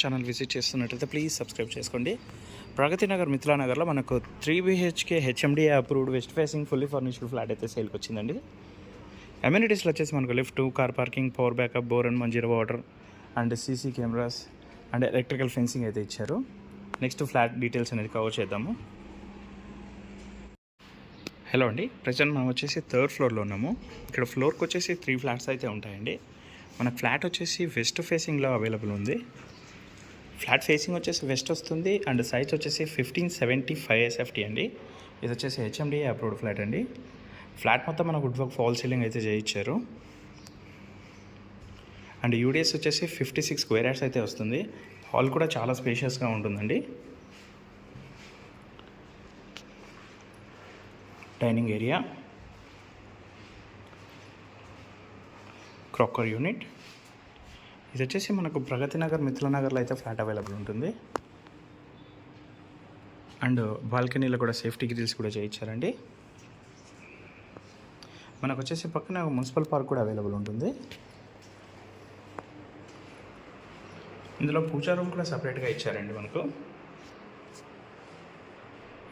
Channel visit చేస్తున్నట్లయితే please subscribe చేసుకోండి. ప్రగతి నగర్ మిథిలానగర్లో మనకు 3 BHK HMD approved west facing fully furnished flat అయితే సేల్కి వచ్చిందండి. అమ్యూనిటీస్లో వచ్చేసి మనకు lift, car parking, power backup, bore and Manjira water and CC cameras and electrical fencing అయితే ఇచ్చారు. నెక్స్ట్ ఫ్లాట్ డీటెయిల్స్ అనేది కవర్ చేద్దాము. హలో అండి, ప్రజెంట్ మనం వచ్చేసి 3rd ఫ్లోర్లో ఉన్నాము. ఇక్కడ ఫ్లోర్కి వచ్చేసి 3 ఫ్లాట్స్ అయితే ఉంటాయండి. మన ఫ్లాట్ వచ్చేసి వెస్ట్ ఫేసింగ్లో అవైలబుల్ ఉంది. ఫ్లాట్ ఫేసింగ్ వచ్చేసి వెస్ట్ వస్తుంది అండ్ సైజ్ వచ్చేసి 1575 SFT అండి. ఇది వచ్చేసి హెచ్ఎండి అప్రూవ్డ్ ఫ్లాట్ అండి. ఫ్లాట్ మొత్తం మన వుడ్ వర్క్ ఫాల్ సీలింగ్ అయితే చేయించారు అండ్ యూడిఎస్ వచ్చేసి 56 స్క్వేర్ యార్డ్స్ అయితే వస్తుంది. హాల్ కూడా చాలా స్పేషియస్గా ఉంటుందండి. Dining area, cracker unit. ఇది వచ్చేసి మనకు ప్రగతి నగర్ మిథిలానగర్లో అయితే ఫ్లాట్ అవైలబుల్ ఉంటుంది అండ్ బాల్కనీలో కూడా సేఫ్టీ గ్రిల్స్ కూడా చేయించారండి. మనకు వచ్చేసి పక్కన మున్సిపల్ పార్క్ కూడా అవైలబుల్ ఉంటుంది. ఇందులో పూజా రూమ్ కూడా సపరేట్గా ఇచ్చారండి. మనకు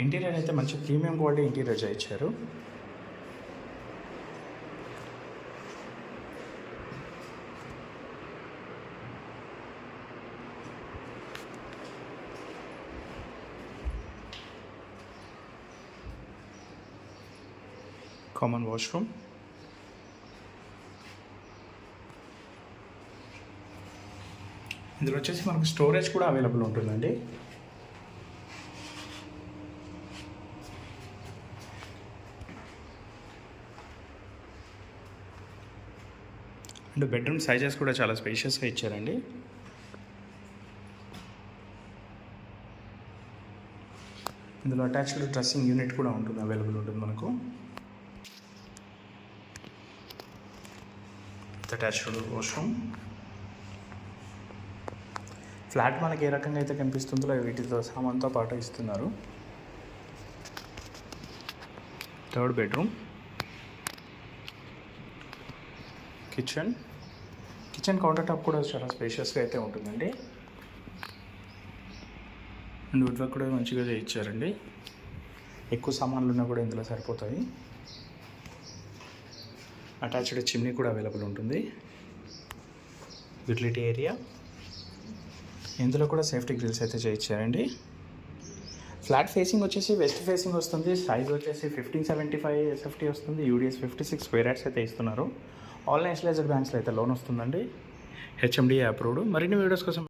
ఇంటీరియర్ అయితే మంచి ప్రీమియం క్వాలిటీ ఇంటీరియర్ చేయించారు. కామన్ వాష్రూమ్, ఇందులో వచ్చేసి మనకు స్టోరేజ్ కూడా అవైలబుల్ ఉంటుందండి. అండ్ బెడ్రూమ్ సైజెస్ కూడా చాలా స్పేషియస్గా ఇచ్చారండి. ఇందులో అటాచ్డ్ డ్రెస్సింగ్ యూనిట్ కూడా ఉంటుంది, అవైలబుల్ ఉంటుంది మనకు. Attached washroom. ఫ్లాట్ మనకి ఏ రకంగా అయితే కనిపిస్తుందో వీటితో సామాన్తో పాటు ఇస్తున్నారు. 3rd bedroom, kitchen counter top కూడా చాలా స్పేషియస్గా అయితే ఉంటుందండి. అండ్ వుడ్ వర్క్ కూడా మంచిగా చేయించారండి. ఎక్కువ సామాన్లు ఉన్నా కూడా ఇందులో సరిపోతాయి. అటాచ్డ్ చిమ్నీ కూడా అవైలబుల్ ఉంటుంది. యూటిలిటీ ఏరియా, ఇందులో కూడా సేఫ్టీ గ్రిల్స్ అయితే చేయించారండి. ఫ్లాట్ ఫేసింగ్ వచ్చేసి వెస్ట్ ఫేసింగ్ వస్తుంది. సైజ్ వచ్చేసి 1575 SFT వస్తుంది. యూడిఎస్ 56 స్క్వేర్ యార్డ్స్ అయితే ఇస్తున్నారు. ఆల్ నేషనలైజ్డ్ బ్యాంక్స్లో అయితే లోన్ వస్తుందండి. HMD approved. మరిన్ని వీడియోస్ కోసం